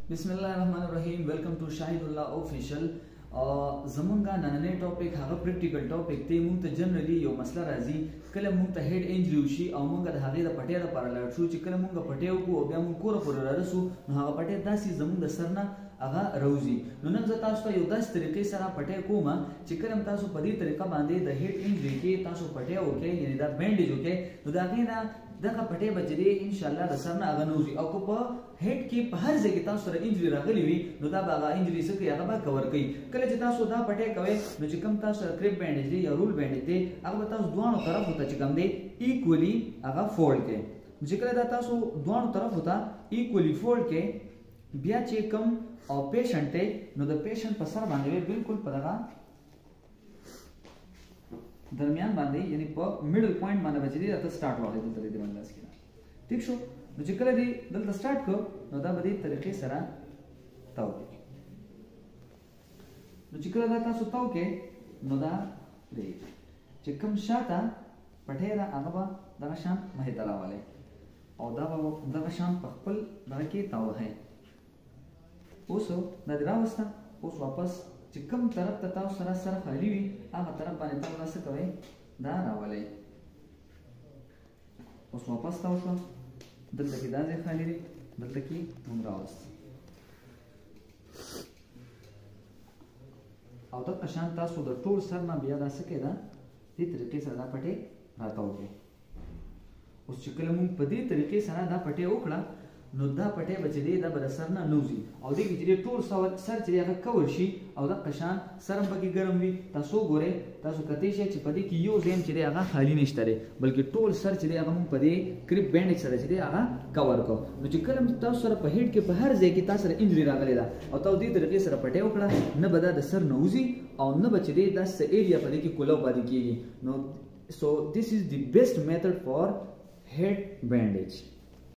बिस्मिल्लाहिर्रहमानिर्रहीम। Welcome to Shahidullah ऑफिशियल। ज़मूंगा नन्हे टॉपिक हागा प्रैक्टिकल टॉपिक ते मुंग त जनरली यो मसला राजी कले मुंग त हेड इंजरी उशी او मुंग د हागे د पټیا د پر لاړ شو چې کله مونږ پټیو کو بیا مونږ کور پر رسو نو هغه پټی داسې زمونږ د سرنا هغه روزي نو نن زه تاسو ته یو داسې طریقې سره پټی کوم چې کله تاسو په دې طریقه باندې د هیډ انجری کې تاسو پټی وکړئ یعنی دا بینډیج وکړئ نو دا غینا دغه پټی بچی ان شاء الله د سرنا هغه نوزي او کو په هیډ کې په هر ځای کې تاسو سره انجری راغلی وي نو دا هغه انجری څخه هغه به کور کوي کله چې تاسو دا پټی کوئ نو چې کوم تاسو کریپ بینډیج دی یا رول بینډیج دی هغه تاسو دوه طرف ته چې کوم دی ایکولی هغه فولډ کړئ چې کله دا تاسو دوه طرف ته ایکولی فولډ کړئ بیا چې کوم او پیشنټ دی نو د پیشنټ په سر باندې بالکل په دغه درمیان باندې یعنی په میډل پوینټ باندې بچی دی دا سٹارټ وړي د دې باندې لاس کې ٹھیک شو نو چې کله دی دلته سٹارټ کو نو دا به دې طریقې سره تاو نو چې کله دا تاسو تاو کې نو دا دی چې کوم شاته پټه دا هغه به دغه شان مه تلاواله او دا به دغه شان په خپل دغه کې تاو ہے اوس دا راوسته اوس واپس چې کوم طرف ته تاسو سره سره خالی وي هغه طرف باندې تاسو څه کوئ دا راولئ اوس واپس تاسو دلته کې دا ځای خالی دی دلته کې موږ راوست او دا شان تاسو د ټول سر نه بیا دا څه کېده دې طریقې سره دا پټې راتاو کې اوس چې کله موږ په دې طریقې سره دا پټې وکړه نو دا پټې بچی دی دا بر سر نه نوزي او دې کې چې ټول سر چې هغه کور شي او دا قشان سر پکې ګرم وي تاسو ګوره تاسو کته شي چې پدې کې یو زم چې هغه خالی نشته لري بلکې ټول سر چې هغه موږ پدې کریپ بینډیج سره چې هغه کور کو نو چې کله تاسو سره په هیډ کې په هر ځای کې تاسو سره انجری راغلی دا او تاسو دې طریقې سره پټې وکړه نه بدا د سر نوزي او نه بچی دی دا س ایریا پدې کې کولاو پدې کېږي نو so this is the best method for head bandage.